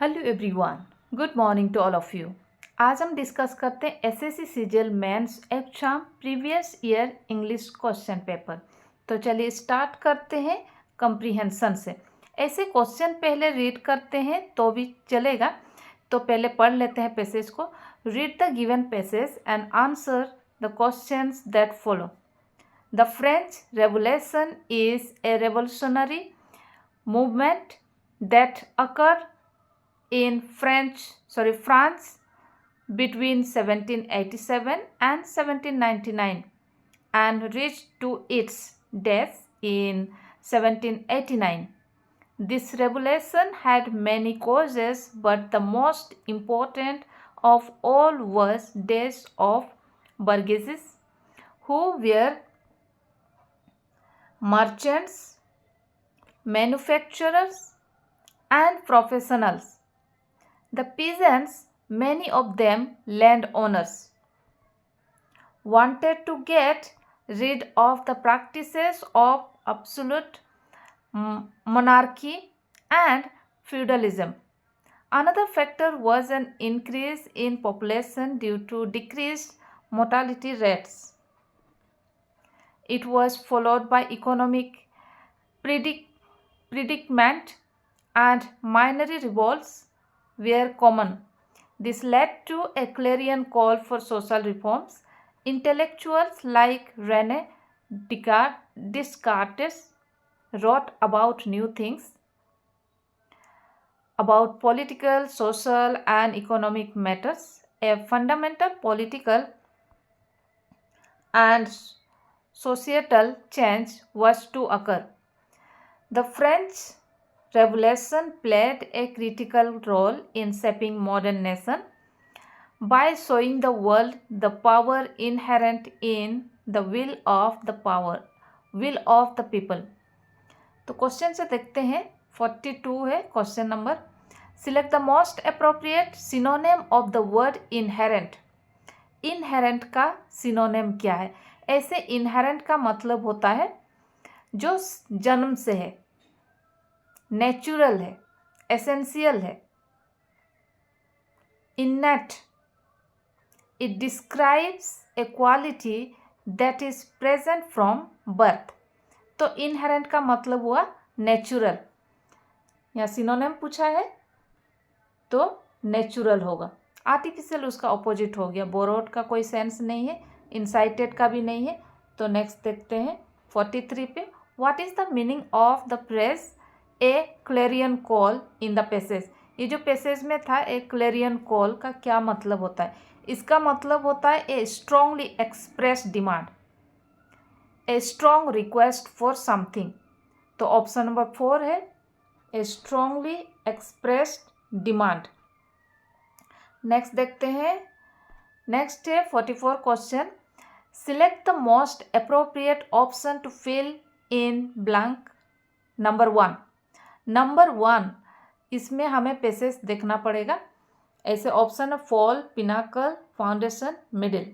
Hello everyone, good morning to all of you. आज हम discuss करते हैं SSC CGL mains exam previous year English question paper. तो चलिए स्टार्ट करते हैं कंप्रीहेंशन से। ऐसे क्वेश्चन पहले रीड करते हैं तो भी चलेगा, तो पहले पढ़ लेते हैं पैसेज को। Read the given passage and answer the questions that follow. The French revolution is A revolutionary movement that occur in France between 1787 and 1799 and reached to its death in 1789. This revolution had many causes, but the most important of all was death of burgesses who were merchants, manufacturers, and professionals. The peasants, many of them landowners, wanted to get rid of the practices of absolute monarchy and feudalism. Another factor was an increase in population due to decreased mortality rates. It was followed by economic predicament and minor revolts were common. This led to a clarion call for social reforms. Intellectuals like Rene Descartes wrote about new things, about political, social, and economic matters. A fundamental political and societal change was to occur. The French Revolution played a critical role in shaping modern nation by showing the world the power inherent in the will of the people. तो question से देखते हैं 42 है question number. Select the most appropriate synonym of the word inherent. Inherent का synonym क्या है? ऐसे inherent का मतलब होता है जो जन्म से है, नेचुरल है, एसेंशियल है, innate. It describes a quality that is present from birth. तो इनहेरेंट का मतलब हुआ नेचुरल। या सिनोनिम पूछा है तो नेचुरल होगा। आर्टिफिशियल उसका ऑपोजिट हो गया। बोरोड का कोई सेंस नहीं है, इंसाइटेड का भी नहीं है। तो नेक्स्ट देखते हैं 43 पे। What is the meaning of the phrase A clarion call in the passage? ये जो पैसेज में था ए क्लेरियन कॉल का क्या मतलब होता है? इसका मतलब होता है a strongly express demand, a strong request for something. तो ऑप्शन नंबर 4 है a strongly expressed demand. Next देखते हैं। नेक्स्ट है 44 question. Select the most appropriate option to fill in blank. Number 1 इसमें हमें पैसेज देखना पड़ेगा। ऐसे ऑप्शन है fall, pinnacle, foundation, middle.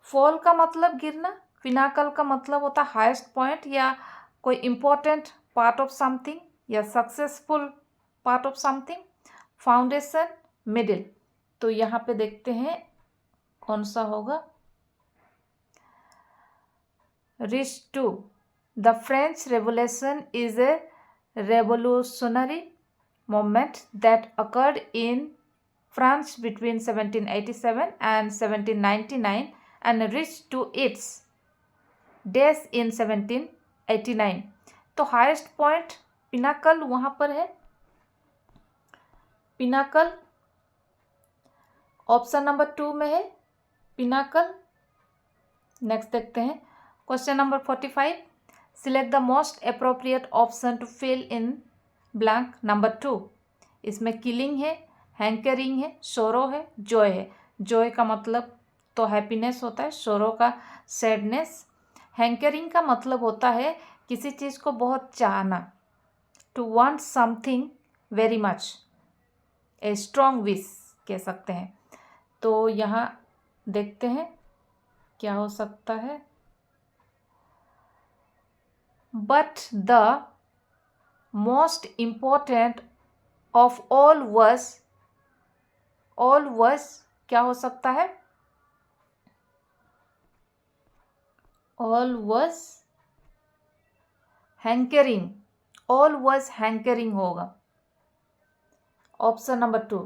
Fall का मतलब गिरना, पिनाकल का मतलब होता है हाईएस्ट पॉइंट या कोई इम्पोर्टेंट पार्ट ऑफ समथिंग या successful part of something. Foundation, middle. तो यहाँ पे देखते हैं कौन सा होगा। Reach to the French revolution is a revolutionary movement that occurred in France between 1787 and 1799 and reached to its death in 1789. तो हाईएस्ट पॉइंट पिनाकल वहाँ पर है। पिनाकल ऑप्शन नंबर 2 में है, पिनाकल। नेक्स्ट देखते हैं question number 45। Select the most appropriate option to fill in blank. Number 2 इसमें killing है, हैंकरिंग है, सोरो है, जॉय है। जॉय का मतलब तो हैप्पीनेस होता है, सोरो का सैडनेस। हैंकरिंग का मतलब होता है किसी चीज़ को बहुत चाहना, to want something very much, a strong wish कह सकते हैं। तो यहाँ देखते हैं क्या हो सकता है। But the most important of all was क्या हो सकता है? All was hankering, all was hankering होगा। Option number 2